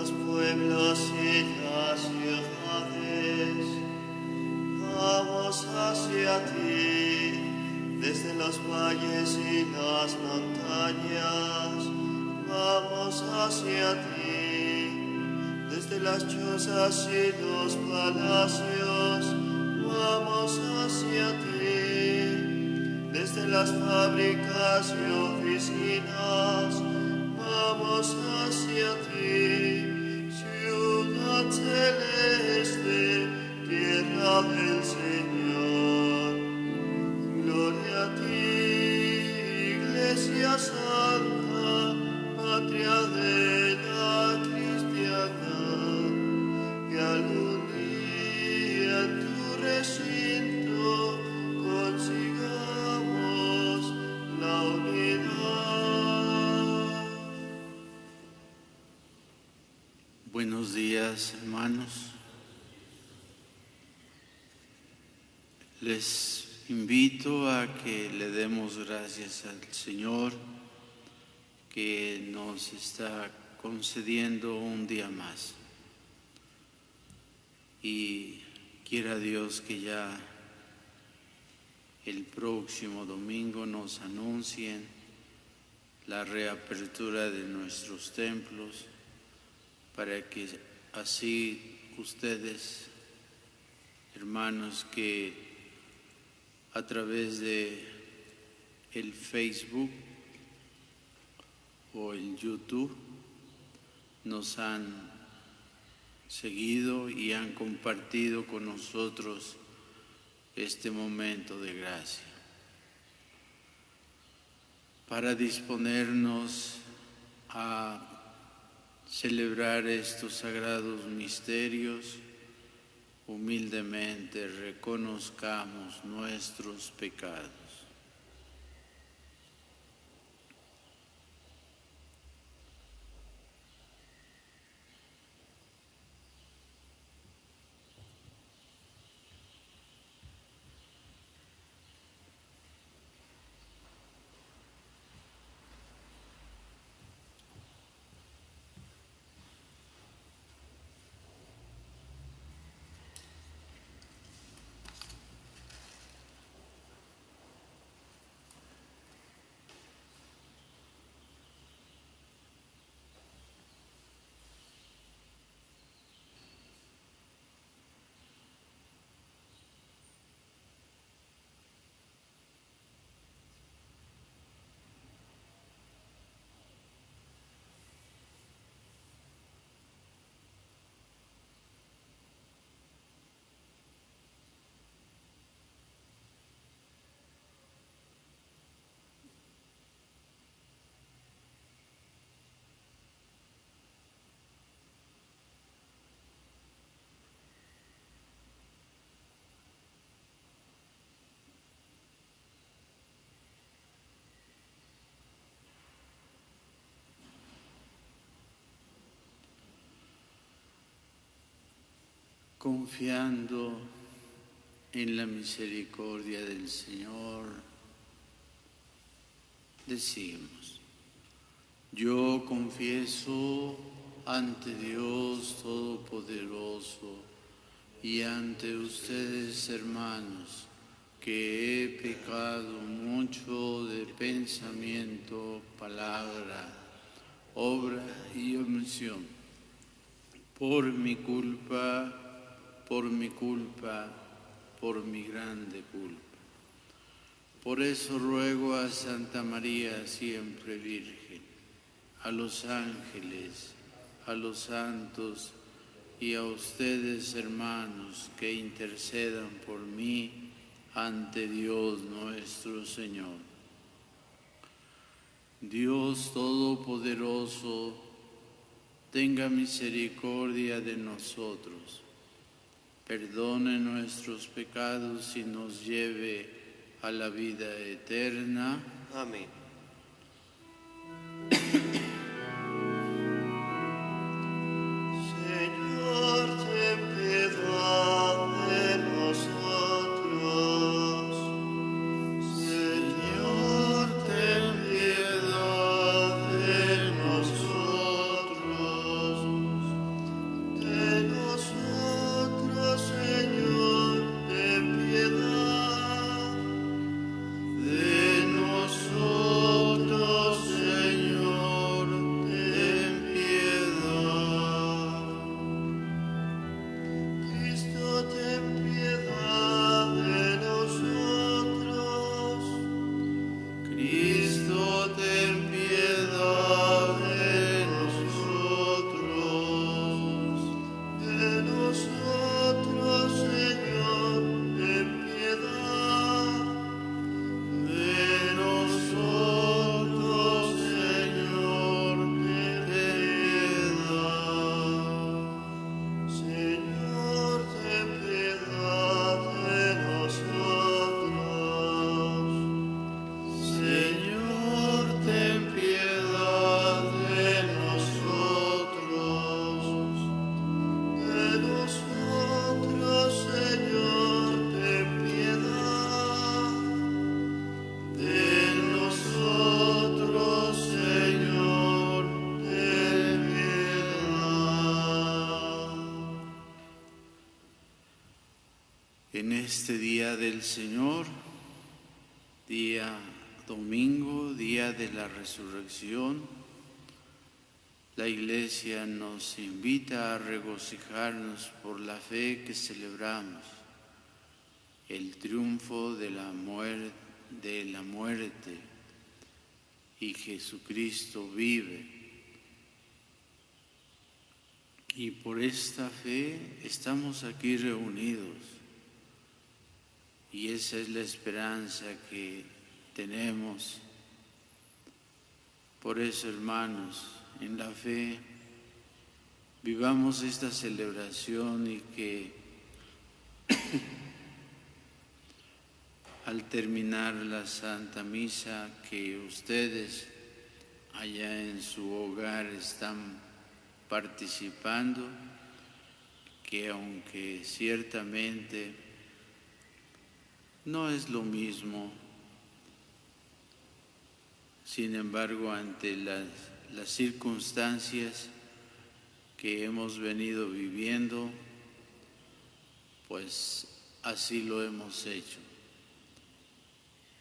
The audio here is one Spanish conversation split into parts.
los pueblos y las ciudades. Vamos hacia ti, desde los valles y las montañas. Vamos hacia ti, desde las chozas y los palacios. Vamos hacia ti, desde las fábricas y oficinas. Vamos hacia ti, ciudad celeste, tierra del Señor. Gloria a ti, Iglesia Santa, patria de la cristiandad, que algún día en tu recinto consigamos la unidad. Buenos días, hermanos. Les invito a que le demos gracias al Señor que nos está concediendo un día más. Y quiera Dios que ya el próximo domingo nos anuncien la reapertura de nuestros templos, para que así ustedes, hermanos, que a través de el Facebook o el YouTube nos han seguido y han compartido con nosotros este momento de gracia, para disponernos a celebrar estos sagrados misterios. Humildemente reconozcamos nuestros pecados. Confiando en la misericordia del Señor, decimos: yo confieso ante Dios Todopoderoso y ante ustedes, hermanos, que he pecado mucho de pensamiento, palabra, obra y omisión, por mi culpa, por mi grande culpa. Por eso ruego a Santa María, siempre Virgen, a los ángeles, a los santos y a ustedes, hermanos, que intercedan por mí ante Dios nuestro Señor. Dios Todopoderoso, tenga misericordia de nosotros, perdone nuestros pecados y nos lleve a la vida eterna. Amén. Señor, ten piedad de nosotros. Señor, ten piedad de nosotros. Cristo, ten piedad de nosotros. De nosotros, Señor, ten piedad. De nosotros, Señor, ten piedad. Señor, ten piedad de nosotros. Señor, ten piedad de nosotros. De nosotros, Señor, ten piedad. De nosotros, Señor, ten piedad. En este día del Señor, día domingo, día de la resurrección, la Iglesia nos invita a regocijarnos por la fe que celebramos, el triunfo de la muerte, y Jesucristo vive. Y por esta fe estamos aquí reunidos. Y esa es la esperanza que tenemos. Por eso, hermanos, en la fe, vivamos esta celebración y que al terminar la Santa Misa, que ustedes allá en su hogar están participando, que aunque ciertamente no es lo mismo, sin embargo, ante las circunstancias que hemos venido viviendo, pues así lo hemos hecho.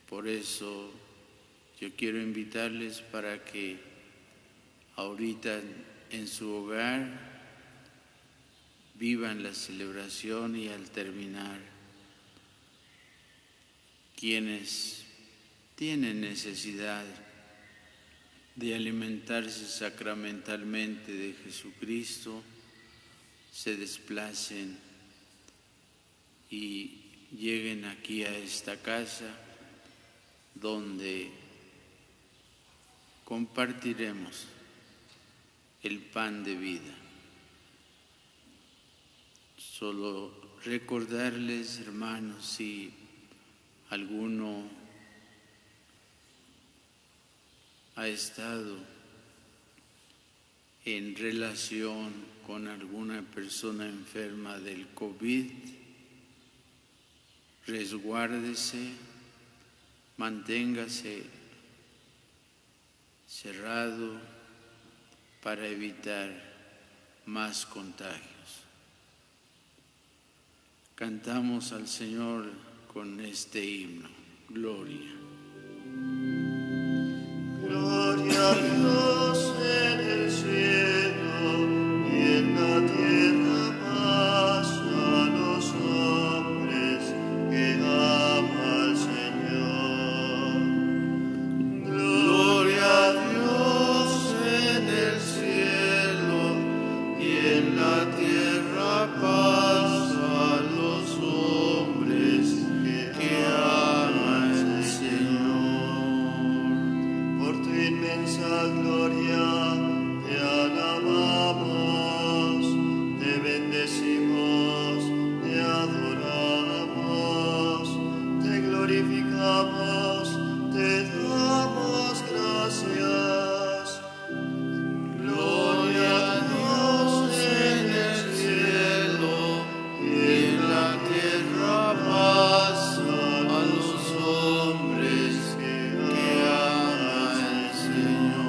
Por eso yo quiero invitarles para que ahorita en su hogar vivan la celebración y al terminar, quienes tienen necesidad de alimentarse sacramentalmente de Jesucristo, se desplacen y lleguen aquí a esta casa donde compartiremos el pan de vida. Solo recordarles, hermanos, si alguno ha estado en relación con alguna persona enferma del COVID, resguárdese, manténgase cerrado para evitar más contagios. Cantamos al Señor con este himno, Gloria. Gloria a Dios en el cielo y en la tierra paz a los hombres que ama al Señor. Gloria a Dios en el cielo y en la tierra paz a los hombres que aman al Señor. Por tu inmensa gloria te alabamos, te bendecimos, te adoramos, te glorificamos, te damos gracias. Gloria a Dios en el cielo y en la tierra paz a los hombres que aman al Señor.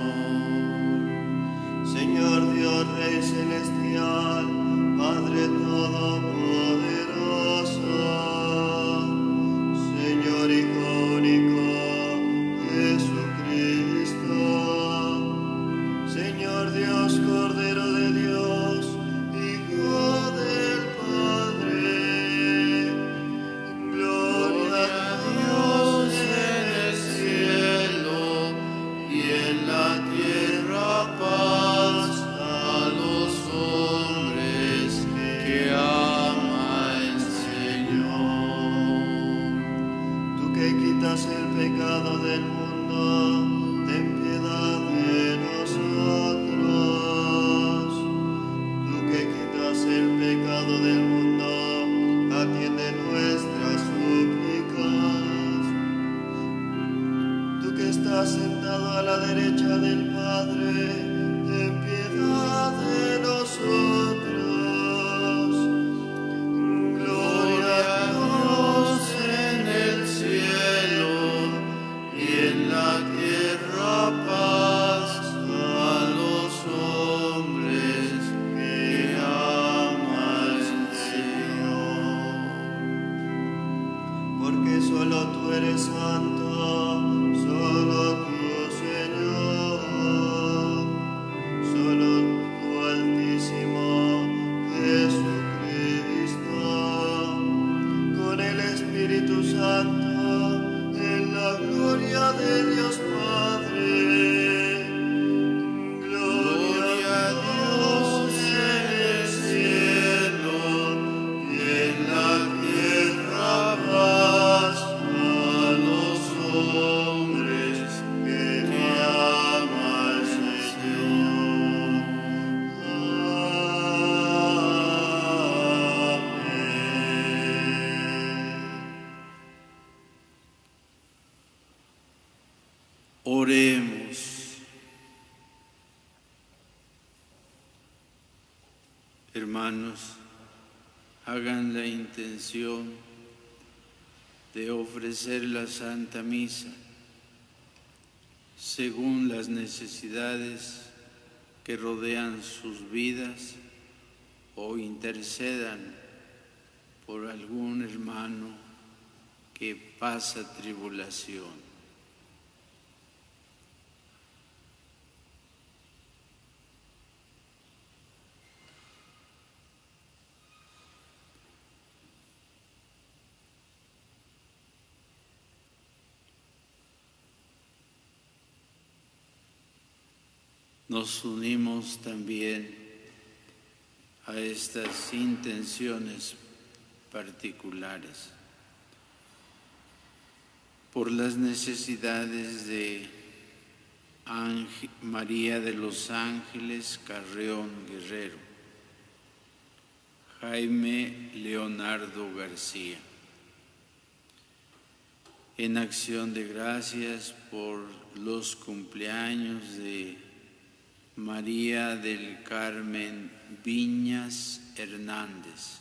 sentado a la derecha del Padre, ten piedad de nosotros. Gloria a Dios en el cielo y en la tierra paz a los hombres que ama el Señor. Porque solo tú eres santo, solo tú, Señor, solo tú, Altísimo Jesucristo, con el Espíritu Santo, en la gloria de Dios Padre. Gloria a Dios en el cielo y en la tierra paz a los hombres que ama el Señor. Amén. Oremos. Hermanos, hagan la intención de ofrecer la Santa Misa según las necesidades que rodean sus vidas o intercedan por algún hermano que pasa tribulación. Nos unimos también a estas intenciones particulares por las necesidades de María de los Ángeles Carreón Guerrero, Jaime Leonardo García. En acción de gracias por los cumpleaños de María del Carmen Viñas Hernández,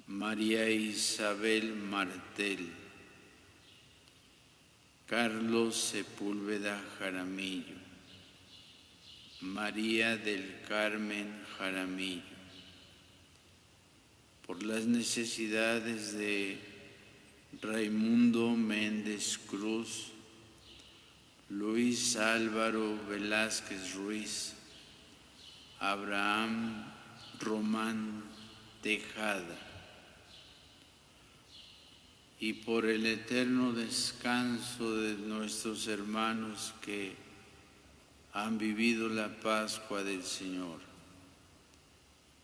María Isabel Martel, Carlos Sepúlveda Jaramillo, María del Carmen Jaramillo, por las necesidades de Raimundo Méndez Cruz, Luis Álvaro Velázquez Ruiz, Abraham Román Tejada, y por el eterno descanso de nuestros hermanos que han vivido la Pascua del Señor.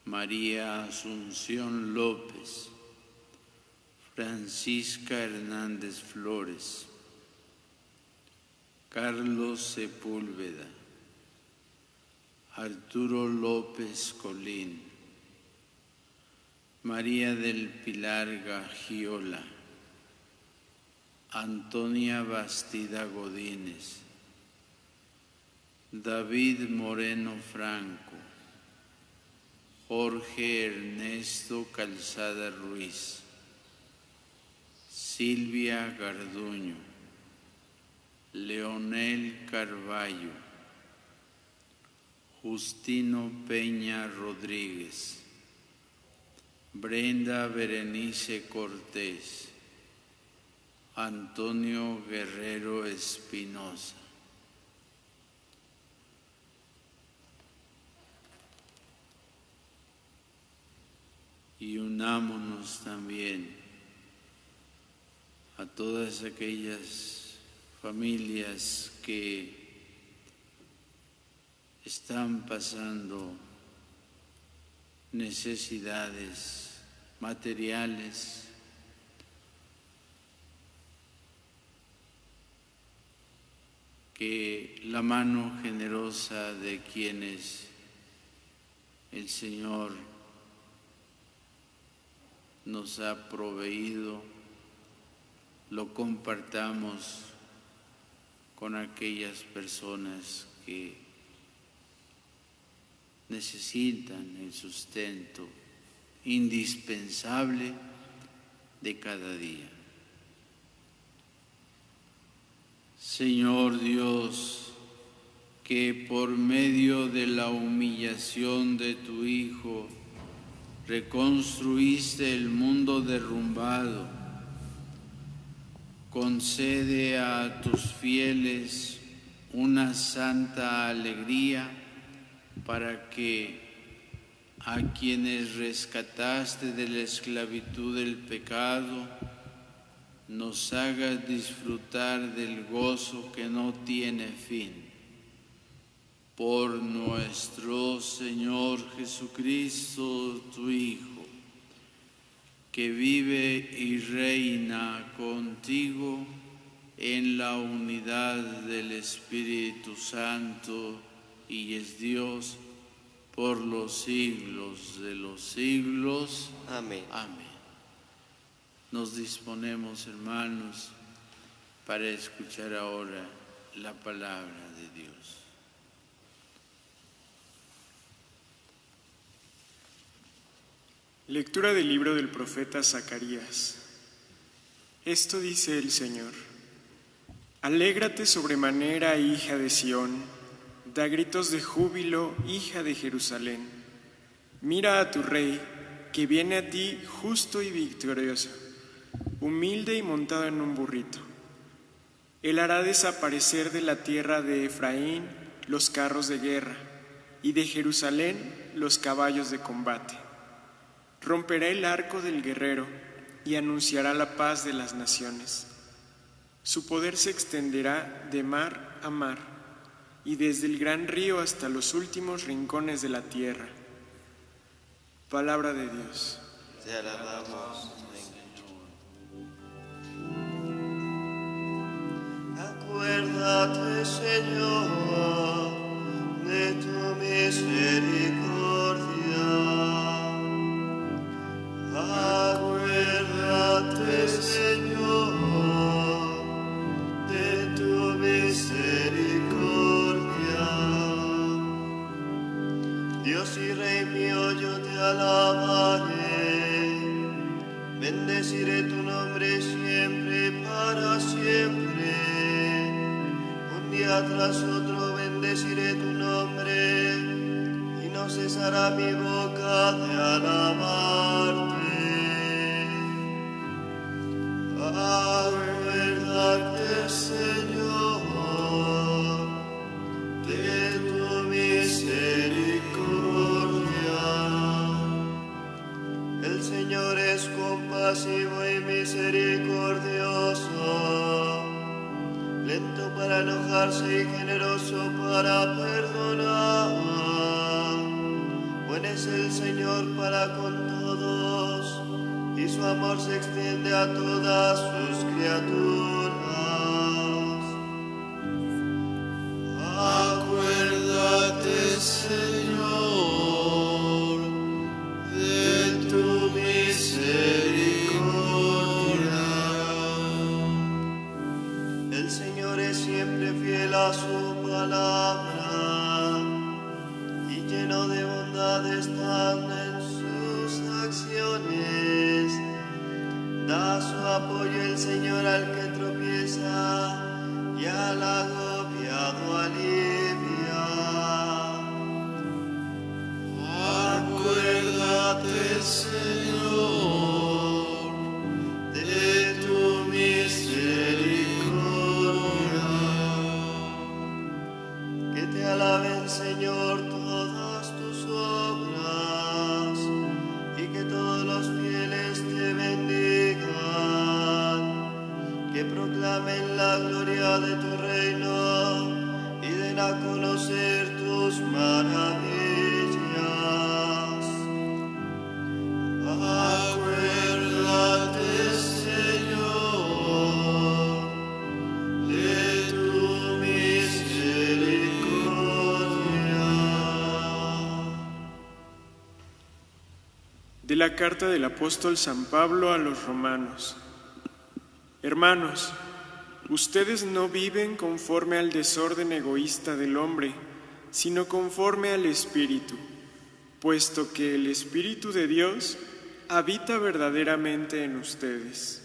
María Asunción López, Francisca Hernández Flores, Carlos Sepúlveda, Arturo López Colín, María del Pilar Gagiola, Antonia Bastida Godínez, David Moreno Franco, Jorge Ernesto Calzada Ruiz, Silvia Garduño, Leonel Carballo, Justino Peña Rodríguez, Brenda Berenice Cortés, Antonio Guerrero Espinosa. Y unámonos también a todas aquellas familias que están pasando necesidades materiales, que la mano generosa de quienes el Señor nos ha proveído lo compartamos con aquellas personas que necesitan el sustento indispensable de cada día. Señor Dios, que por medio de la humillación de tu Hijo reconstruiste el mundo derrumbado, concede a tus fieles una santa alegría para que a quienes rescataste de la esclavitud del pecado nos hagas disfrutar del gozo que no tiene fin. Por nuestro Señor Jesucristo, tu Hijo, que vive y reina contigo en la unidad del Espíritu Santo y es Dios por los siglos de los siglos. Amén. Amén. Nos disponemos, hermanos, para escuchar ahora la palabra de Dios. Lectura del libro del profeta Zacarías. Esto dice el Señor: Alégrate sobremanera, hija de Sión, da gritos de júbilo, hija de Jerusalén. Mira a tu rey, que viene a ti justo y victorioso, humilde y montado en un burrito. Él hará desaparecer de la tierra de Efraín los carros de guerra, y de Jerusalén los caballos de combate. Romperá el arco del guerrero y anunciará la paz de las naciones. Su poder se extenderá de mar a mar y desde el gran río hasta los últimos rincones de la tierra. Palabra de Dios. Te alabamos, Señor. Acuérdate, Señor, de tu misericordia. Acuérdate, Señor, de tu misericordia. Dios y Rey mío, yo te alabaré, bendeciré tu nombre siempre, para siempre. Un día tras otro bendeciré tu nombre, y no cesará mi boca de alabarte. Acuérdate, Señor, de tu misericordia. El Señor es compasivo y misericordioso, lento para enojarse y generoso para perdonar. Buen es el Señor para con todos, y su amor se extiende a todas sus criaturas. Acuérdate, Señor, de tu misericordia. El Señor es siempre fiel a su palabra, y lleno de bondad están en sus acciones. Da su apoyo el Señor al que tropieza, y al agobiado alivia. Acuérdate, Señor, de tu misericordia. Que te alaben, Señor, todas tus obras, y que todos los fieles te bendigan. Que proclamen la gloria de tu reino y den a conocer tus maravillas. Acuérdate, Señor, de tu misericordia. De la carta del apóstol San Pablo a los romanos. Hermanos, ustedes no viven conforme al desorden egoísta del hombre, sino conforme al Espíritu, puesto que el Espíritu de Dios habita verdaderamente en ustedes.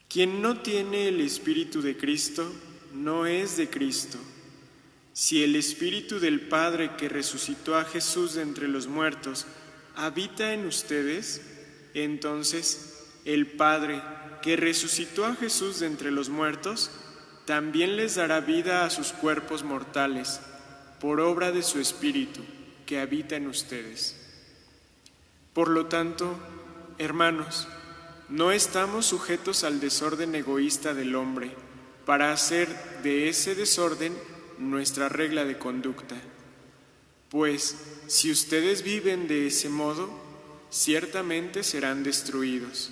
Quien no tiene el Espíritu de Cristo no es de Cristo. Si el Espíritu del Padre que resucitó a Jesús de entre los muertos habita en ustedes, entonces el Padre que resucitó a Jesús de entre los muertos también les dará vida a sus cuerpos mortales por obra de su Espíritu que habita en ustedes. Por lo tanto, hermanos, no estamos sujetos al desorden egoísta del hombre para hacer de ese desorden nuestra regla de conducta. Pues si ustedes viven de ese modo, ciertamente serán destruidos.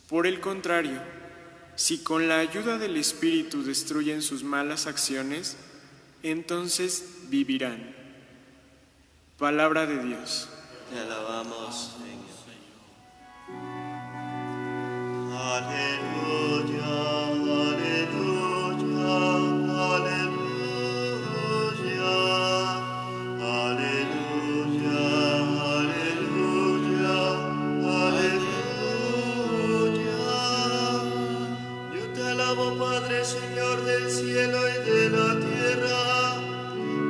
Por el contrario, si con la ayuda del Espíritu destruyen sus malas acciones, entonces vivirán. Palabra de Dios. Te alabamos, Señor. Aleluya, aleluya, aleluya, aleluya, aleluya, aleluya. Yo te alabo, Padre, Señor del cielo y de la tierra,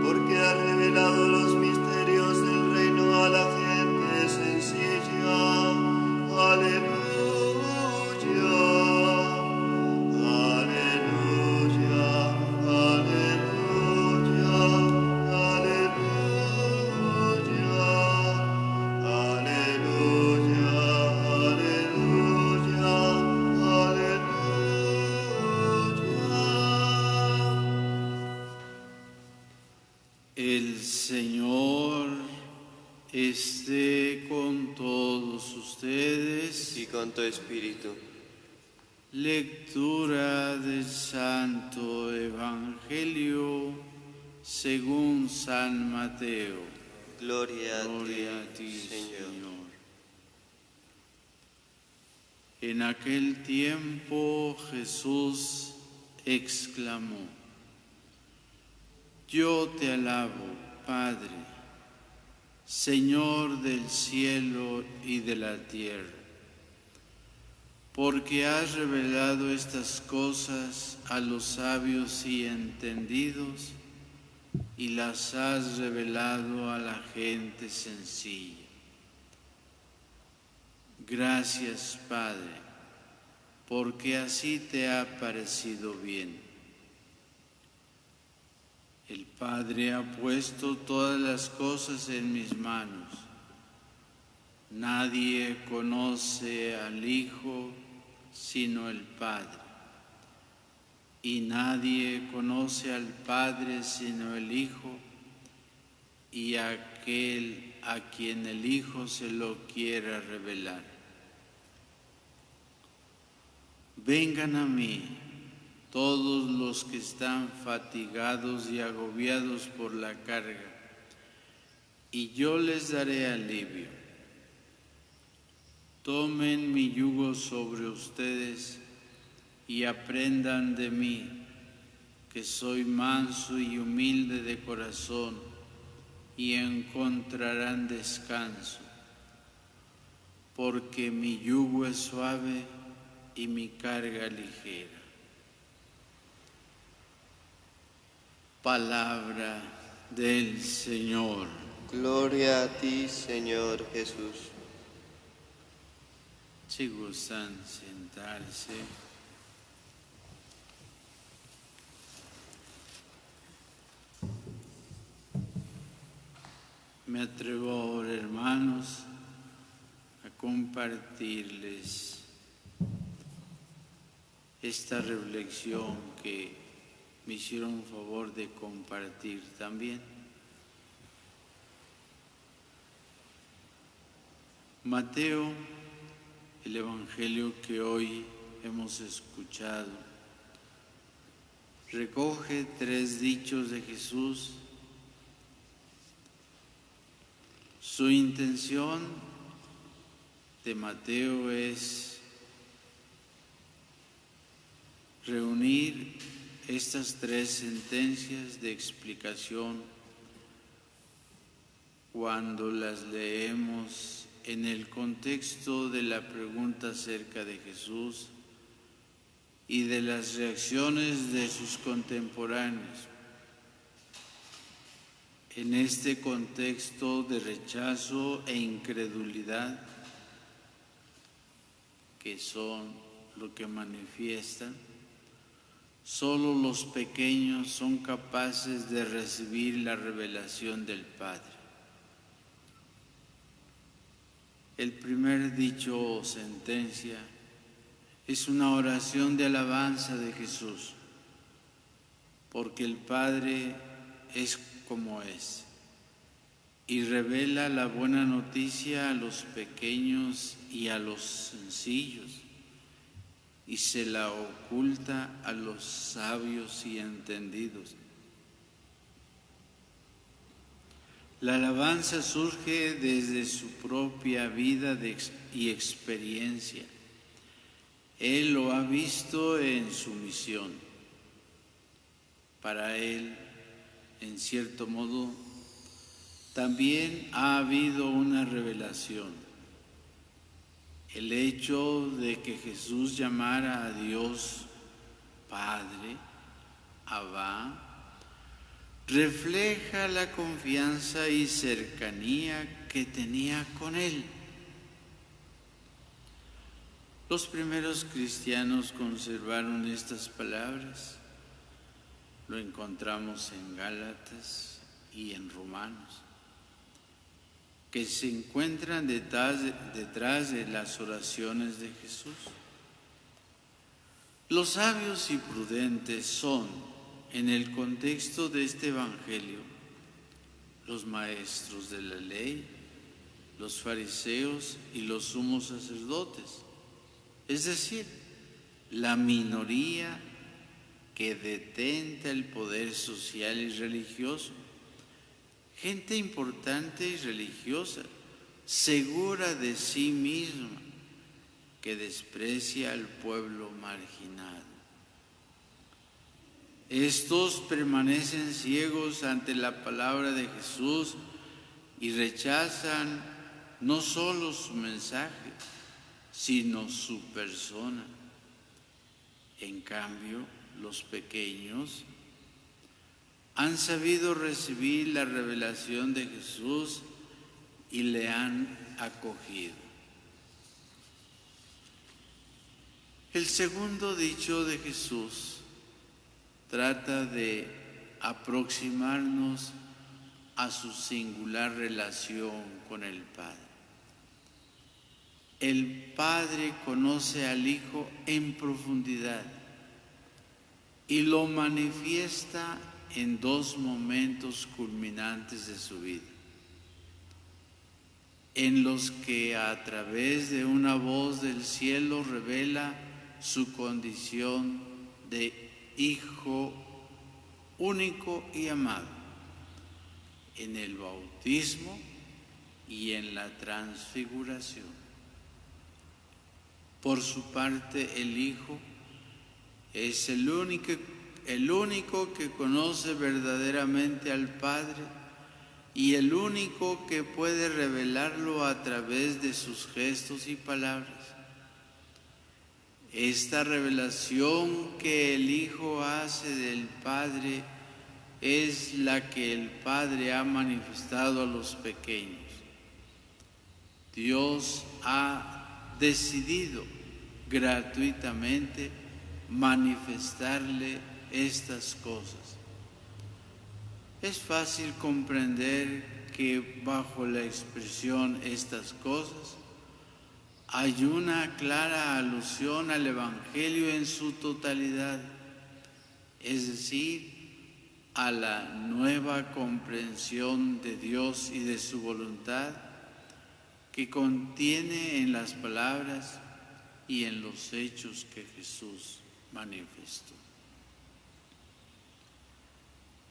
porque has revelado los misterios del reino a la gente sencilla. Aleluya. El Señor esté con todos ustedes. Y con tu espíritu. Lectura del Santo Evangelio según San Mateo. Gloria Gloria a ti, Señor. En aquel tiempo Jesús exclamó: Yo te alabo, Padre, Señor del cielo y de la tierra, porque has revelado estas cosas a los sabios y entendidos y las has revelado a la gente sencilla. Gracias, Padre, porque así te ha parecido bien. El Padre ha puesto todas las cosas en mis manos. Nadie conoce al Hijo sino el Padre, y nadie conoce al Padre sino el Hijo y aquel a quien el Hijo se lo quiera revelar. Vengan a mí todos los que están fatigados y agobiados por la carga, y yo les daré alivio. Tomen mi yugo sobre ustedes y aprendan de mí, que soy manso y humilde de corazón, y encontrarán descanso, porque mi yugo es suave y mi carga ligera. Palabra del Señor. Gloria a ti, Señor Jesús. Si gustan sentarse. Me atrevo ahora, hermanos, a compartirles esta reflexión que me hicieron favor de compartir también. Mateo, el Evangelio que hoy hemos escuchado, recoge 3 dichos de Jesús. Su intención de Mateo es reunir estas tres sentencias de explicación cuando las leemos en el contexto de la pregunta acerca de Jesús y de las reacciones de sus contemporáneos. En este contexto de rechazo e incredulidad, que son lo que manifiestan, solo los pequeños son capaces de recibir la revelación del Padre. El primer dicho o sentencia es una oración de alabanza de Jesús, porque el Padre es como es y revela la buena noticia a los pequeños y a los sencillos, y se la oculta a los sabios y entendidos. La alabanza surge desde su propia vida y experiencia. Él lo ha visto en su misión. Para él, en cierto modo, también ha habido una revelación. El hecho de que Jesús llamara a Dios Padre, Abba, refleja la confianza y cercanía que tenía con Él. Los primeros cristianos conservaron estas palabras. Lo encontramos en Gálatas y en Romanos, que se encuentran detrás de las oraciones de Jesús. Los sabios y prudentes son, en el contexto de este Evangelio, los maestros de la ley, los fariseos y los sumos sacerdotes, es decir, la minoría que detenta el poder social y religioso, gente importante y religiosa, segura de sí misma, que desprecia al pueblo marginado. Estos permanecen ciegos ante la palabra de Jesús y rechazan no solo su mensaje, sino su persona. En cambio, los pequeños han sabido recibir la revelación de Jesús y le han acogido. El segundo dicho de Jesús trata de aproximarnos a su singular relación con el Padre. El Padre conoce al Hijo en profundidad y lo manifiesta en dos momentos culminantes de su vida, en los que a través de una voz del cielo revela su condición de Hijo único y amado, en el bautismo y en la transfiguración. Por su parte, el Hijo es el único que conoce verdaderamente al Padre y el único que puede revelarlo a través de sus gestos y palabras. Esta revelación que el Hijo hace del Padre es la que el Padre ha manifestado a los pequeños. Dios ha decidido gratuitamente manifestarle estas cosas. Es fácil comprender que bajo la expresión estas cosas hay una clara alusión al Evangelio en su totalidad, es decir, a la nueva comprensión de Dios y de su voluntad que contiene en las palabras y en los hechos que Jesús manifestó.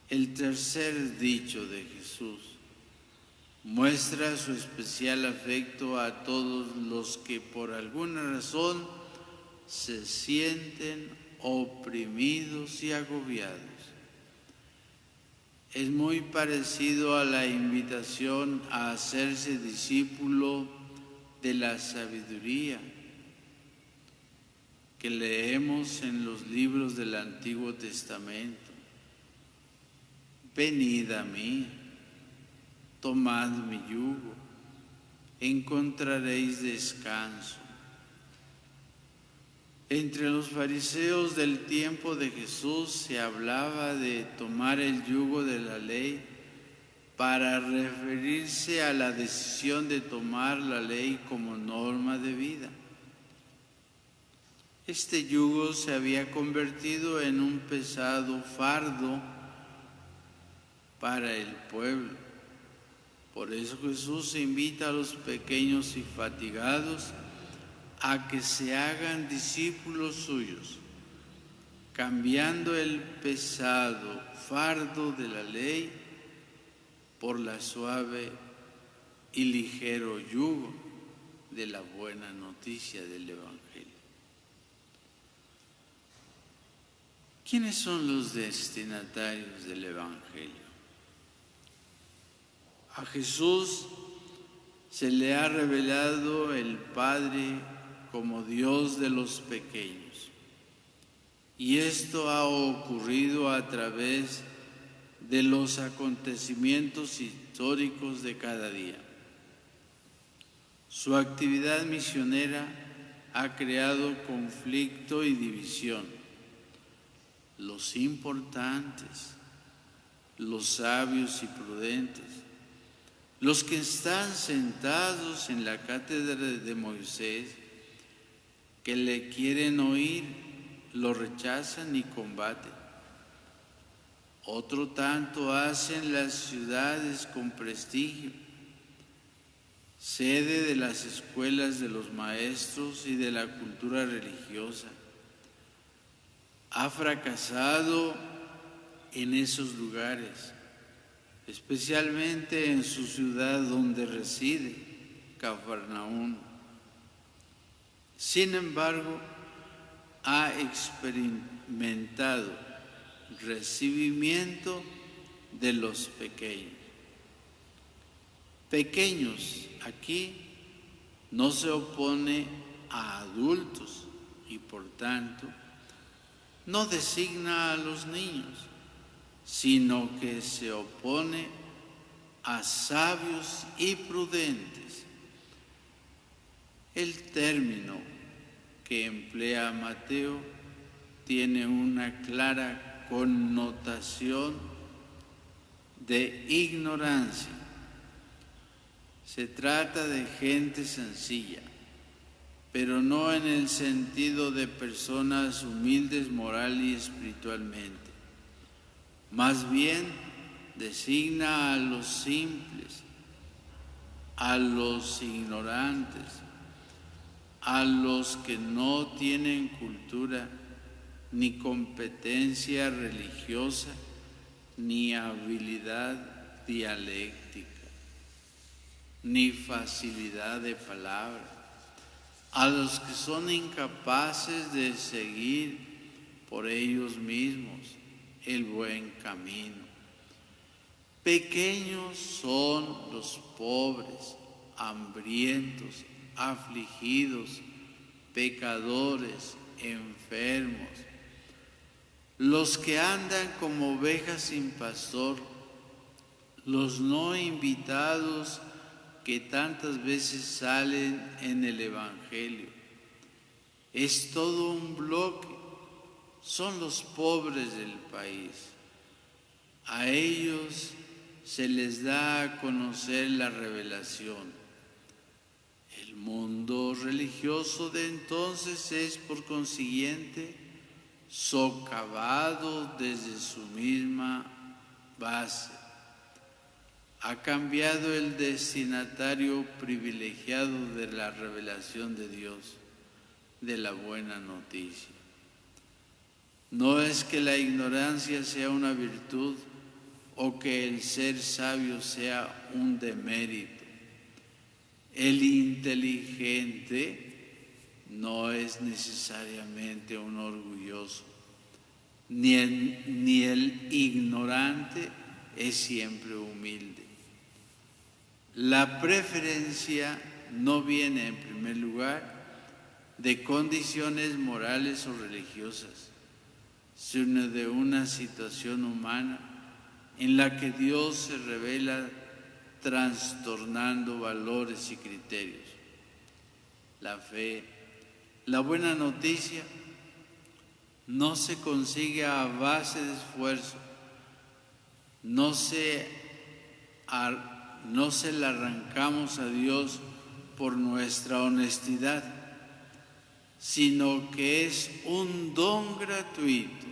El tercer dicho de Jesús muestra su especial afecto a todos los que por alguna razón se sienten oprimidos y agobiados. Es muy parecido a la invitación a hacerse discípulo de la sabiduría que leemos en los libros del Antiguo Testamento. Venid a mí, tomad mi yugo, encontraréis descanso. Entre los fariseos del tiempo de Jesús se hablaba de tomar el yugo de la ley para referirse a la decisión de tomar la ley como norma de vida. Este yugo se había convertido en un pesado fardo para el pueblo. Por eso Jesús invita a los pequeños y fatigados a que se hagan discípulos suyos, cambiando el pesado fardo de la ley por la suave y ligero yugo de la buena noticia del Evangelio. ¿Quiénes son los destinatarios del Evangelio? A Jesús se le ha revelado el Padre como Dios de los pequeños. Y esto ha ocurrido a través de los acontecimientos históricos de cada día. Su actividad misionera ha creado conflicto y división. Los importantes, los sabios y prudentes, los que están sentados en la cátedra de Moisés, que le quieren oír, lo rechazan y combaten. Otro tanto hacen las ciudades con prestigio, sede de las escuelas de los maestros y de la cultura religiosa. Ha fracasado en esos lugares, especialmente en su ciudad donde reside, Cafarnaúm. Sin embargo, ha experimentado recibimiento de los pequeños. Pequeños aquí no se opone a adultos y por tanto no designa a los niños, sino que se opone a sabios y prudentes. El término que emplea Mateo tiene una clara connotación de ignorancia. Se trata de gente sencilla, pero no en el sentido de personas humildes moral y espiritualmente. Más bien designa a los simples, a los ignorantes, a los que no tienen cultura, ni competencia religiosa, ni habilidad dialéctica, ni facilidad de palabra, a los que son incapaces de seguir por ellos mismos el buen camino. Pequeños son los pobres, hambrientos, afligidos, pecadores, enfermos, los que andan como ovejas sin pastor, los no invitados que tantas veces salen en el Evangelio. Es todo un bloque, son los pobres del país. A ellos se les da a conocer la revelación. El mundo religioso de entonces es, por consiguiente, socavado desde su misma base. Ha cambiado el destinatario privilegiado de la revelación de Dios, de la buena noticia. No es que la ignorancia sea una virtud o que el ser sabio sea un demérito. El inteligente no es necesariamente un orgulloso, ni el ignorante es siempre humilde. La preferencia no viene en primer lugar de condiciones morales o religiosas, sino de una situación humana en la que Dios se revela trastornando valores y criterios. La fe, la buena noticia, no se consigue a base de esfuerzo, no se la arrancamos a Dios por nuestra honestidad, sino que es un don gratuito.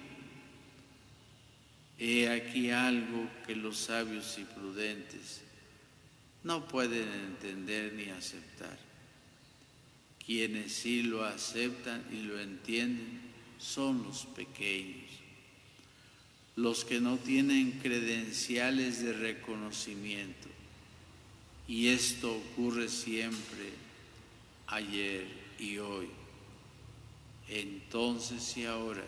He aquí algo que los sabios y prudentes no pueden entender ni aceptar. Quienes sí lo aceptan y lo entienden son los pequeños, los que no tienen credenciales de reconocimiento. Y esto ocurre siempre, ayer y hoy, entonces y ahora,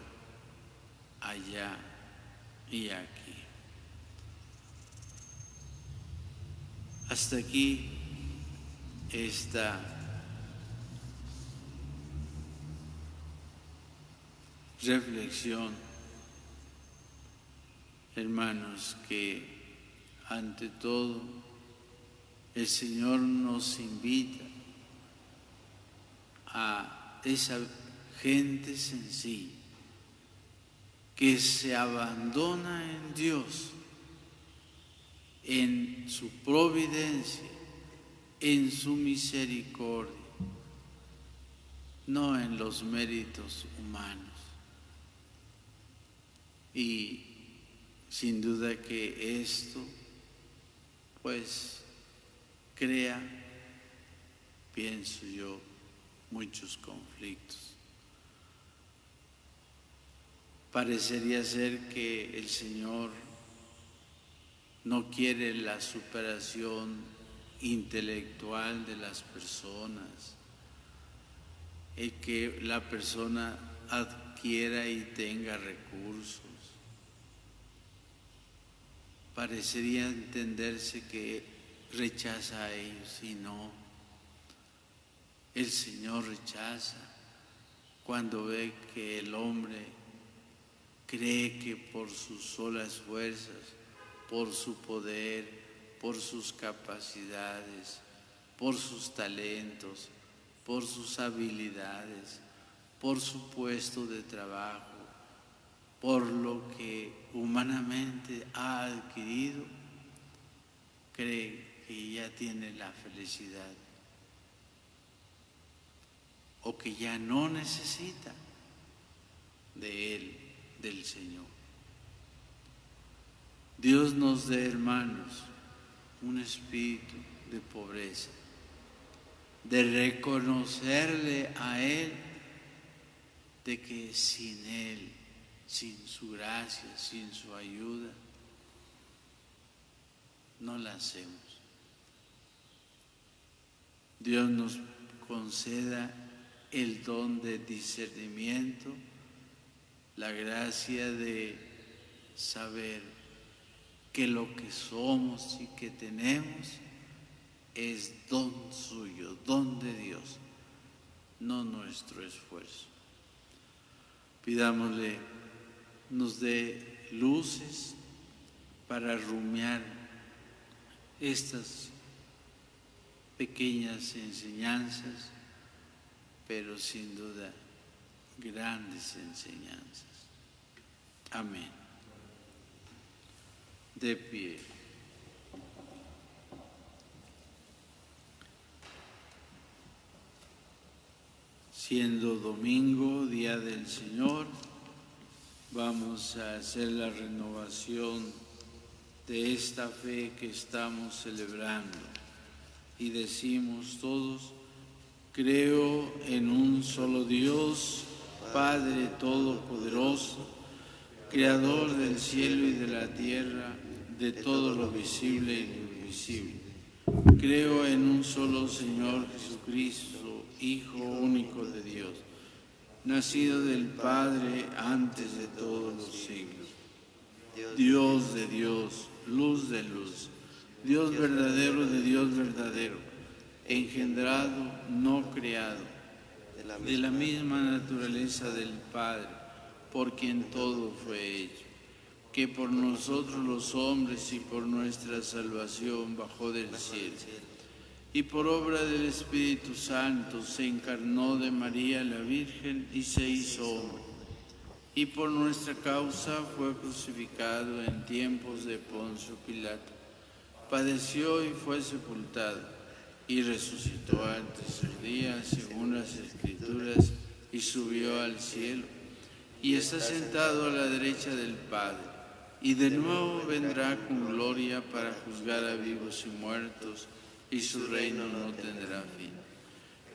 allá y aquí. Hasta aquí esta reflexión, hermanos, que ante todo el Señor nos invita a esa gente sencilla que se abandona en Dios, en su providencia, en su misericordia, no en los méritos humanos. Y sin duda que esto, pues, crea, pienso yo, muchos conflictos. Parecería ser que el Señor no quiere la superación intelectual de las personas, el que la persona adquiera y tenga recursos. Parecería entenderse que rechaza a ellos, y no. El Señor rechaza cuando ve que el hombre cree que por sus solas fuerzas, por su poder, por sus capacidades, por sus talentos, por sus habilidades, por su puesto de trabajo, por lo que humanamente ha adquirido, cree que ya tiene la felicidad o que ya no necesita de Él, del Señor. Dios nos dé, hermanos, un espíritu de pobreza, de reconocerle a Él, de que sin Él, sin su gracia, sin su ayuda, no la hacemos. Dios nos conceda el don de discernimiento, la gracia de saber que lo que somos y que tenemos es don suyo, don de Dios, no nuestro esfuerzo. Pidámosle nos dé luces para rumiar estas pequeñas enseñanzas, pero sin duda grandes enseñanzas. Amén. De pie. Siendo domingo, día del Señor, vamos a hacer la renovación de esta fe que estamos celebrando. Y decimos todos: creo en un solo Dios, Padre Todopoderoso, Creador del cielo y de la tierra, de todo lo visible y lo invisible. Creo en un solo Señor Jesucristo, Hijo único de Dios, nacido del Padre antes de todos los siglos, Dios de Dios, luz de luz, Dios verdadero de Dios verdadero, engendrado, no creado, de la misma naturaleza del Padre, por quien todo fue hecho, que por nosotros los hombres y por nuestra salvación bajó del cielo, y por obra del Espíritu Santo se encarnó de María la Virgen y se hizo hombre, y por nuestra causa fue crucificado en tiempos de Poncio Pilato, padeció y fue sepultado, y resucitó al tercer día según las Escrituras, y subió al cielo, y está sentado a la derecha del Padre, y de nuevo vendrá con gloria para juzgar a vivos y muertos, y su reino no tendrá fin.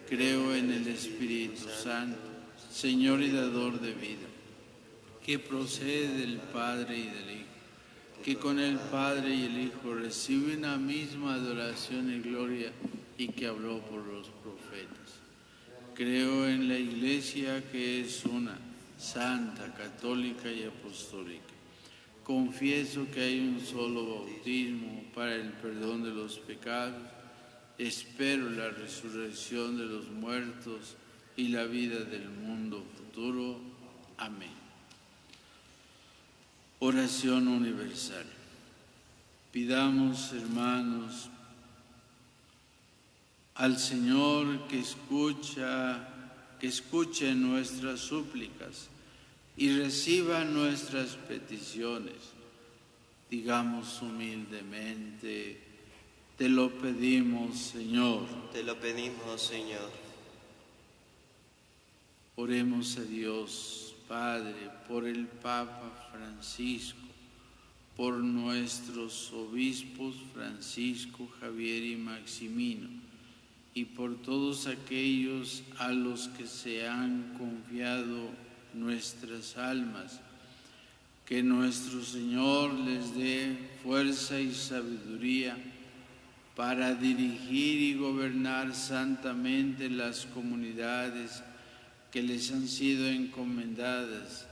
Creo en el Espíritu Santo, Señor y dador de vida, que procede del Padre y del Hijo, que con el Padre y el Hijo recibe una misma adoración y gloria, y que habló por los profetas. Creo en la Iglesia, que es una, santa, católica y apostólica. Confieso que hay un solo bautismo para el perdón de los pecados. Espero la resurrección de los muertos y la vida del mundo futuro. Amén. Oración universal. Pidamos, hermanos, al Señor que escuche nuestras súplicas y reciba nuestras peticiones. Digamos humildemente: te lo pedimos, Señor. Te lo pedimos, Señor. Oremos a Dios Padre por el Papa Francisco, por nuestros obispos Francisco, Javier y Maximino, y por todos aquellos a los que se han confiado nuestras almas. Que nuestro Señor les dé fuerza y sabiduría para dirigir y gobernar santamente las comunidades que les han sido encomendadas,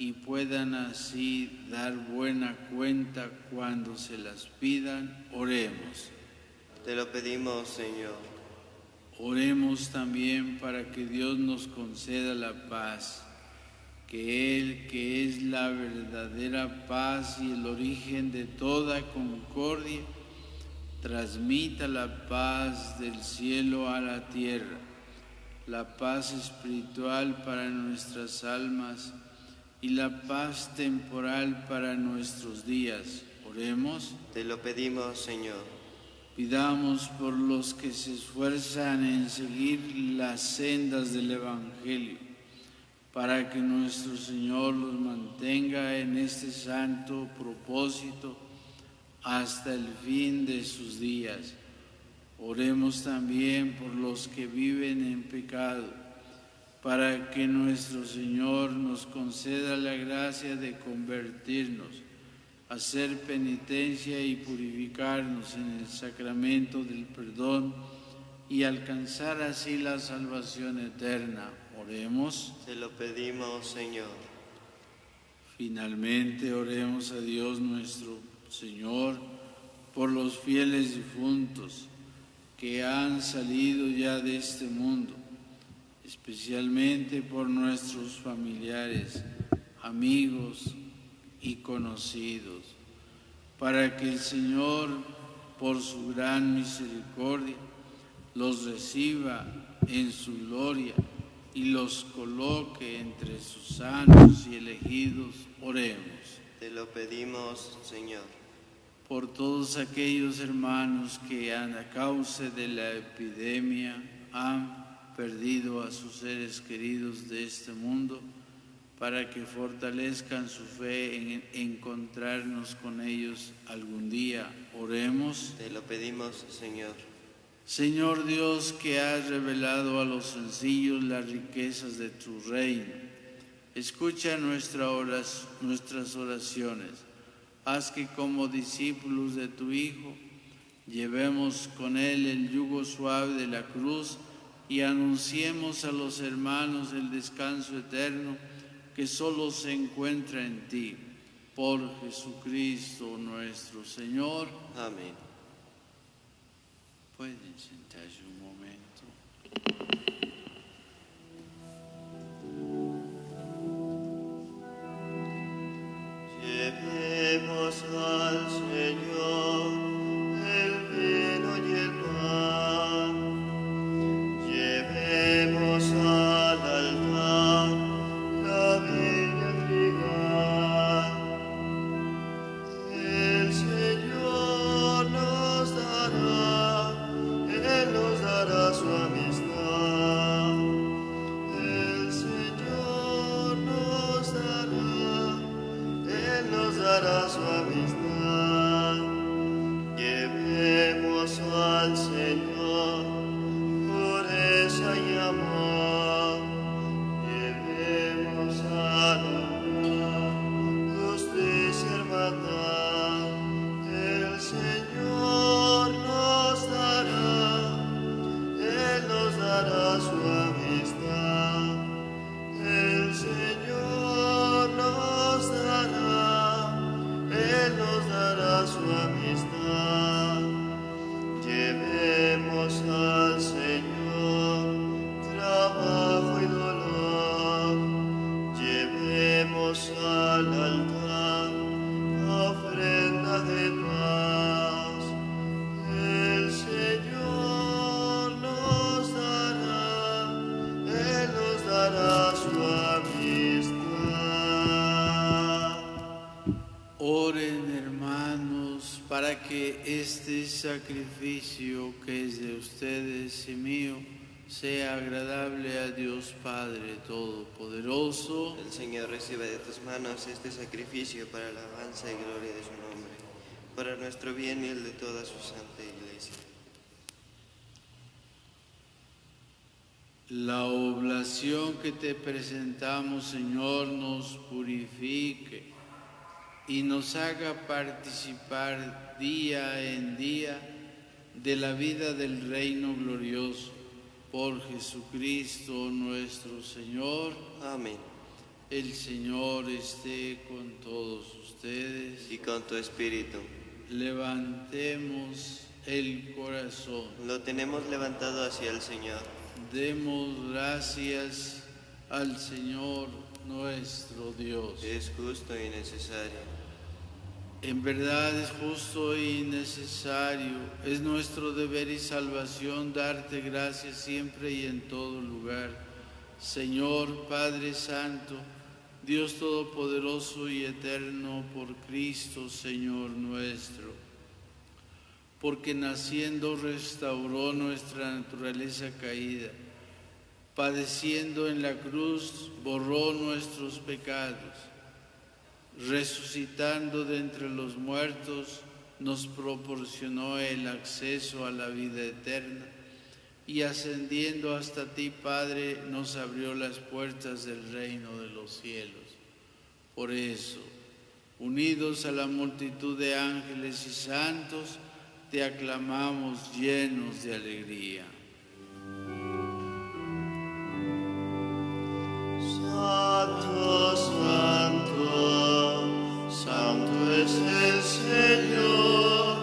y puedan así dar buena cuenta cuando se las pidan. Oremos. Te lo pedimos, Señor. Oremos también para que Dios nos conceda la paz, que Él, que es la verdadera paz y el origen de toda concordia, transmita la paz del cielo a la tierra, la paz espiritual para nuestras almas y la paz temporal para nuestros días. Oremos. Te lo pedimos, Señor. Pidamos por los que se esfuerzan en seguir las sendas del Evangelio, para que nuestro Señor los mantenga en este santo propósito hasta el fin de sus días. Oremos también por los que viven en pecado, para que nuestro Señor nos conceda la gracia de convertirnos, hacer penitencia y purificarnos en el sacramento del perdón y alcanzar así la salvación eterna. Oremos. Te lo pedimos, Señor. Finalmente, oremos a Dios nuestro Señor por los fieles difuntos que han salido ya de este mundo, especialmente por nuestros familiares, amigos y conocidos, para que el Señor, por su gran misericordia, los reciba en su gloria y los coloque entre sus santos y elegidos. Oremos. Te lo pedimos, Señor. Por todos aquellos hermanos que a causa de la epidemia han perdido a sus seres queridos de este mundo, para que fortalezcan su fe en encontrarnos con ellos algún día. Oremos. Te lo pedimos, Señor. Señor Dios, que has revelado a los sencillos las riquezas de tu reino, escucha nuestras oraciones. Haz que como discípulos de tu Hijo llevemos con Él el yugo suave de la cruz y anunciemos a los hermanos el descanso eterno que solo se encuentra en ti. Por Jesucristo nuestro Señor. Amén. Pueden sentarse un momento. Llevemos al Señor el vino y el pan. Llevemos al altar la bella trigal. El Señor nos dará su amistad. El Señor nos dará su amistad. Llevemos al Señor pureza y amor. Llevemos al altar justicia y hermandad. El Señor nos dará su amistad. El Señor nos dará su amistad. Llevemos al Señor trabajo y dolor. Llevemos al altar ofrenda de paz. El Señor nos dará su amistad. Oren, hermanos, para que este sacrificio que es de ustedes y mío sea agradable a Dios Padre Todopoderoso. El Señor reciba de tus manos este sacrificio para la alabanza y gloria de su nombre, para nuestro bien y el de toda su santa Iglesia. La oblación que te presentamos, Señor, nos purifique y nos haga participar día en día de la vida del reino glorioso. Por Jesucristo nuestro Señor. Amén. El Señor esté con todos ustedes. Y con tu espíritu. Levantemos el corazón. Lo tenemos levantado hacia el Señor. Demos gracias al Señor nuestro Dios. Es justo y necesario. En verdad es justo y necesario, es nuestro deber y salvación darte gracias siempre y en todo lugar. Señor Padre Santo, Dios Todopoderoso y Eterno, por Cristo, Señor nuestro, porque naciendo restauró nuestra naturaleza caída, padeciendo en la cruz borró nuestros pecados, resucitando de entre los muertos, nos proporcionó el acceso a la vida eterna y ascendiendo hasta ti, Padre, nos abrió las puertas del reino de los cielos. Por eso, unidos a la multitud de ángeles y santos, te aclamamos llenos de alegría. Santo, santo, santo es el Señor,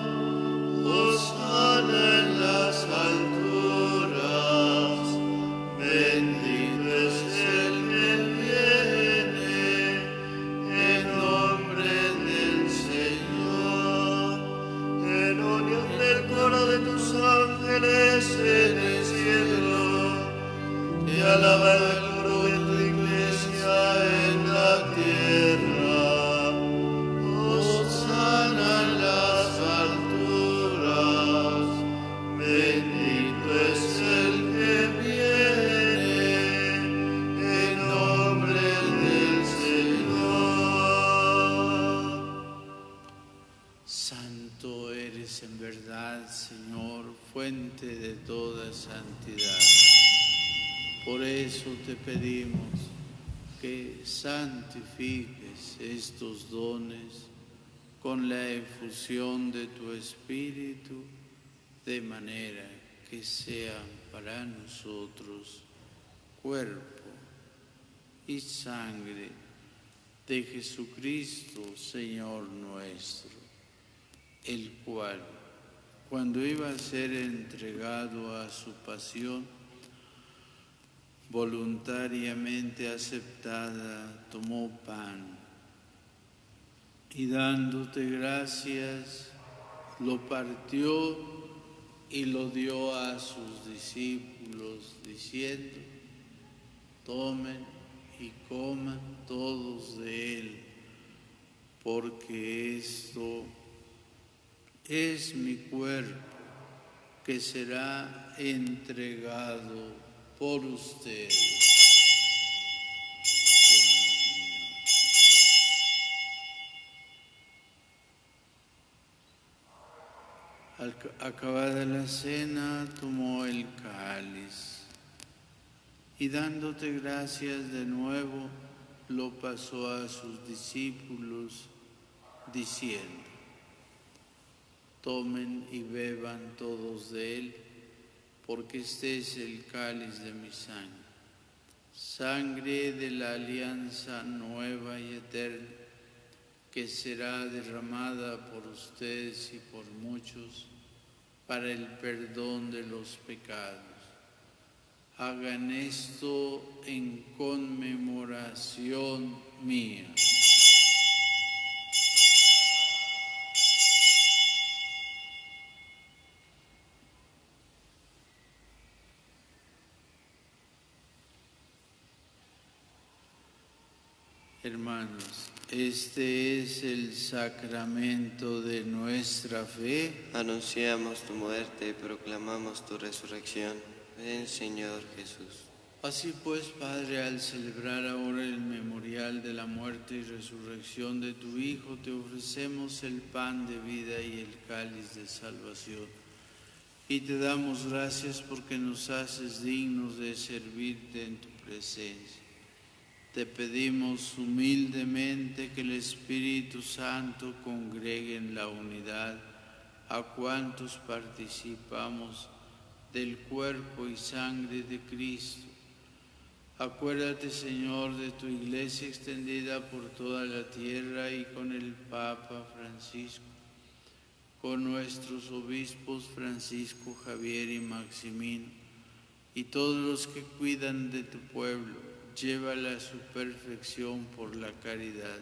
hosana en las alturas, bendito es el que viene en nombre del Señor. En unión del coro de tus ángeles en el cielo, te alaba el coro de tu iglesia en la tierra. Hosana en las alturas, bendito es el que viene en nombre del Señor. Santo eres en verdad, Señor, fuente de toda santidad. Por eso te pedimos que santifiques estos dones con la efusión de tu Espíritu, de manera que sean para nosotros cuerpo y sangre de Jesucristo, Señor nuestro, el cual, cuando iba a ser entregado a su pasión, voluntariamente aceptada, tomó pan y dándote gracias, lo partió y lo dio a sus discípulos, diciendo: tomen y coman todos de él, porque esto es mi cuerpo, que será entregado por ustedes. Acabada la cena, tomó el cáliz y dándote gracias de nuevo, lo pasó a sus discípulos, diciendo: tomen y beban todos de él, porque este es el cáliz de mi sangre, sangre de la alianza nueva y eterna, que será derramada por ustedes y por muchos para el perdón de los pecados. Hagan esto en conmemoración mía. Hermanos, este es el sacramento de nuestra fe. Anunciamos tu muerte y proclamamos tu resurrección. Ven, Señor Jesús. Así pues, Padre, al celebrar ahora el memorial de la muerte y resurrección de tu Hijo, te ofrecemos el pan de vida y el cáliz de salvación. Y te damos gracias porque nos haces dignos de servirte en tu presencia. Te pedimos humildemente que el Espíritu Santo congregue en la unidad a cuantos participamos del cuerpo y sangre de Cristo. Acuérdate, Señor, de tu Iglesia extendida por toda la tierra y con el Papa Francisco, con nuestros obispos Francisco, Javier y Maximino, y todos los que cuidan de tu pueblo. Llévala a su perfección por la caridad.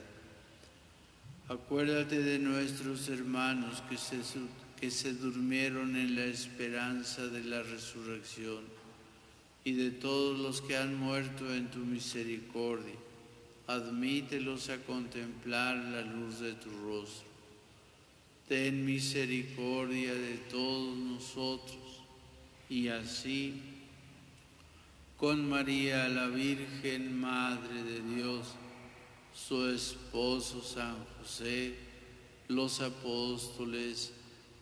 Acuérdate de nuestros hermanos que se durmieron en la esperanza de la resurrección y de todos los que han muerto en tu misericordia. Admítelos a contemplar la luz de tu rostro. Ten misericordia de todos nosotros y así, con María la Virgen, Madre de Dios, su esposo San José, los apóstoles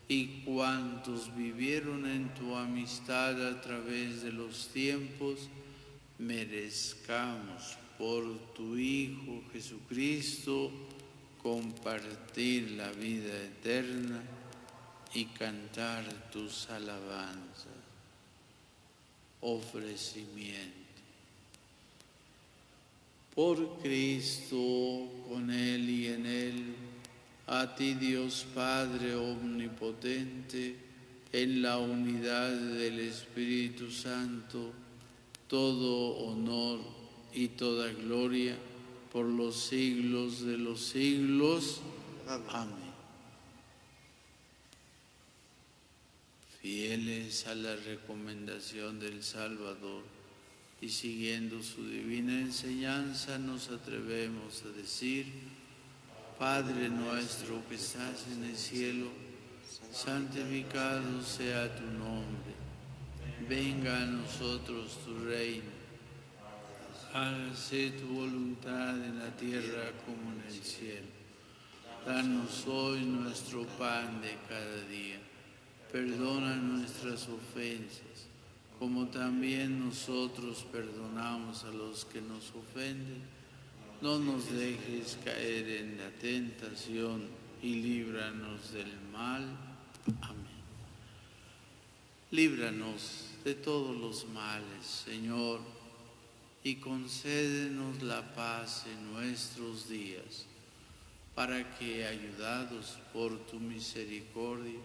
y cuantos vivieron en tu amistad a través de los tiempos, merezcamos por tu Hijo Jesucristo compartir la vida eterna y cantar tus alabanzas. Ofrecimiento. Por Cristo, con Él y en Él, a ti Dios Padre omnipotente, en la unidad del Espíritu Santo, todo honor y toda gloria por los siglos de los siglos. Amén. Fieles a la recomendación del Salvador y siguiendo su divina enseñanza, nos atrevemos a decir: Padre nuestro que estás en el cielo, santificado sea tu nombre. Venga a nosotros tu reino. Hágase tu voluntad en la tierra como en el cielo. Danos hoy nuestro pan de cada día. Perdona nuestras ofensas, como también nosotros perdonamos a los que nos ofenden. No nos dejes caer en la tentación y líbranos del mal. Amén. Líbranos de todos los males, Señor, y concédenos la paz en nuestros días, para que, ayudados por tu misericordia,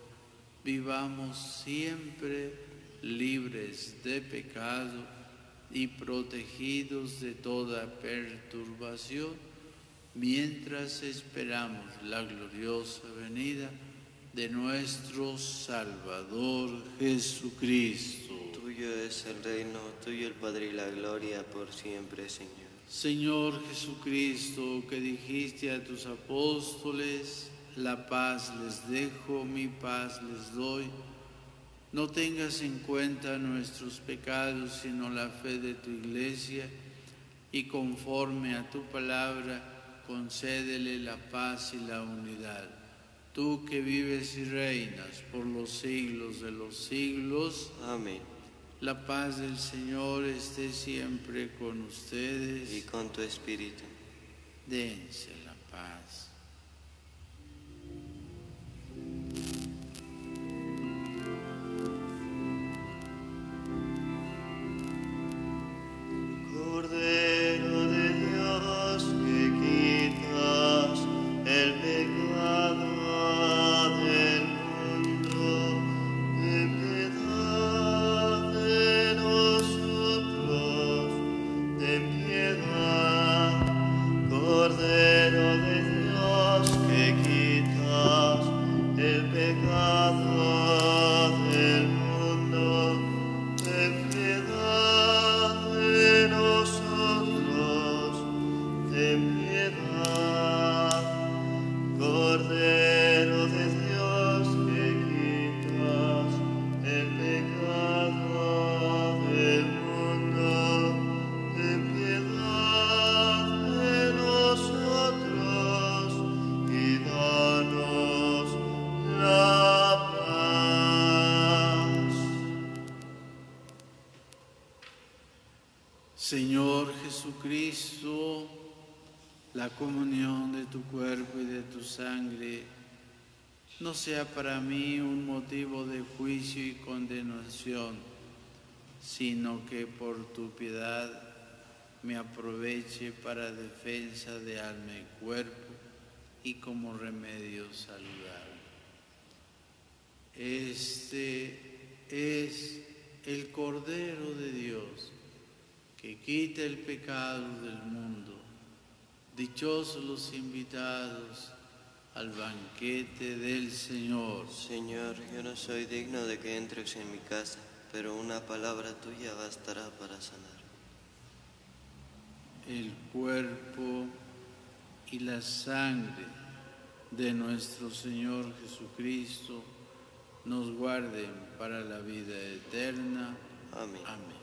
vivamos siempre libres de pecado y protegidos de toda perturbación, mientras esperamos la gloriosa venida de nuestro Salvador Jesucristo. Tuyo es el reino, tuyo el Padre y la gloria por siempre, Señor. Señor Jesucristo, que dijiste a tus apóstoles, la paz les dejo, mi paz les doy, no tengas en cuenta nuestros pecados, sino la fe de tu Iglesia, y conforme a tu palabra, concédele la paz y la unidad. Tú que vives y reinas por los siglos de los siglos. Amén. La paz del Señor esté siempre con ustedes. Y con tu espíritu. Dense la paz. Cordero de Dios, que quitas el pecado del mundo, ten piedad de nosotros, ten piedad. Cordero de Dios, que quitas el pecado del mundo, ten piedad de nosotros, ten piedad. Cordero de Dios, que quitas el pecado del mundo, ten piedad de nosotros y danos la paz. Señor Jesucristo, la comunión de tu cuerpo y de tu sangre no sea para mí un motivo de juicio y condenación, sino que por tu piedad me aproveche para defensa de alma y cuerpo y como remedio saludable. Este es el Cordero de Dios que quita el pecado del mundo. Dichosos los invitados al banquete del Señor. Señor, yo no soy digno de que entres en mi casa, pero una palabra tuya bastará para sanar. El cuerpo y la sangre de nuestro Señor Jesucristo nos guarden para la vida eterna. Amén. Amén.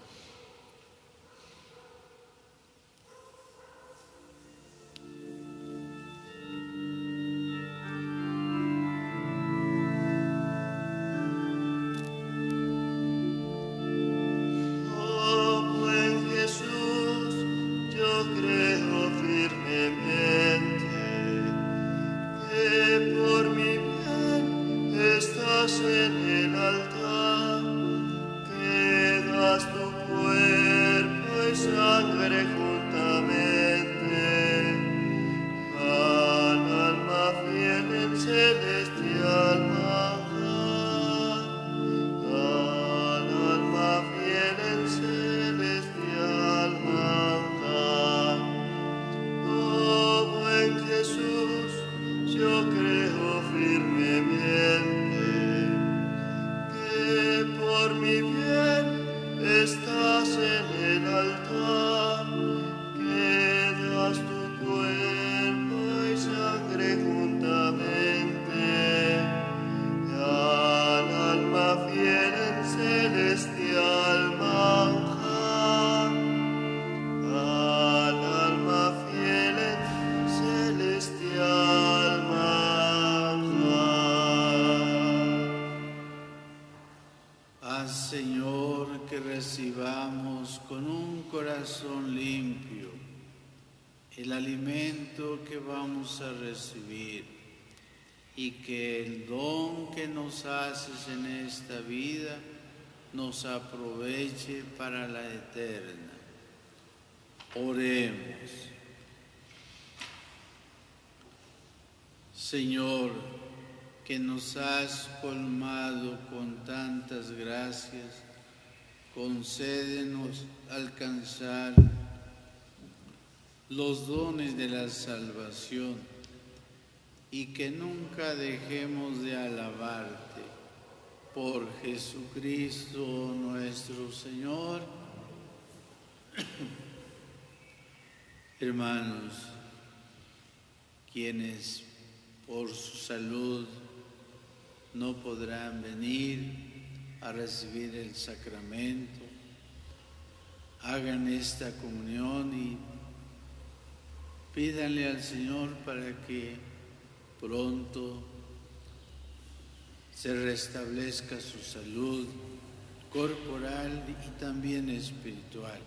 Oh buen Jesús, yo creo firmemente que por mi bien estás en el altar, que das tu cuerpo y sangre juntamente al alma fiel en celestial manjar, al alma fiel en celestial manjar. Oh buen Jesús, yo creo firmemente que por mi bien estás en el altar, que das tu cuerpo y sangre juntamente al alma fiel en celestial manjar, al alma fiel en celestial manjar. Haz, Señor, que recibamos con un corazón limpio el alimento que vamos a recibir y que el don que nos haces en esta vida nos aproveche para la eterna. Oremos. Señor, que nos has colmado con tantas gracias, concédenos alcanzar los dones de la salvación y que nunca dejemos de alabarte. Por Jesucristo nuestro Señor. Hermanos, quienes por su salud no podrán venir a recibir el sacramento, hagan esta comunión y pídanle al Señor para que pronto se restablezca su salud corporal y también espiritual.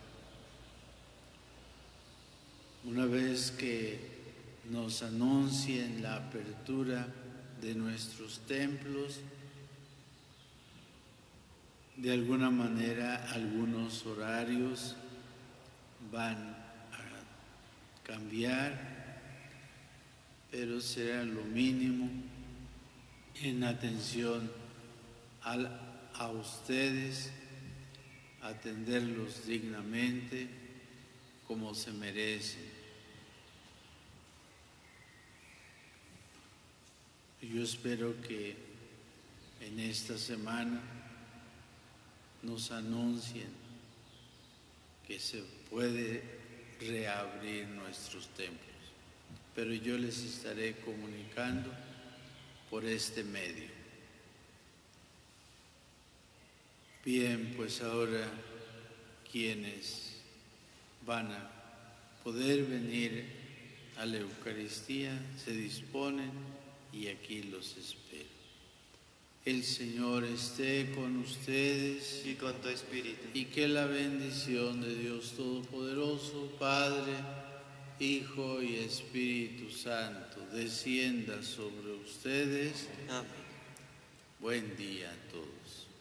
Una vez que nos anuncien la apertura de nuestros templos, de alguna manera algunos horarios van a cambiar, pero será lo mínimo en atención a ustedes, atenderlos dignamente como se merecen. Yo espero que en esta semana nos anuncien que se puede reabrir nuestros templos, pero yo les estaré comunicando por este medio. Bien, pues ahora quienes van a poder venir a la Eucaristía se disponen y aquí los espero. El Señor esté con ustedes Y con tu espíritu. y que la bendición de Dios Todopoderoso, Padre, Hijo y Espíritu Santo, descienda sobre ustedes. Amén. Buen día a todos.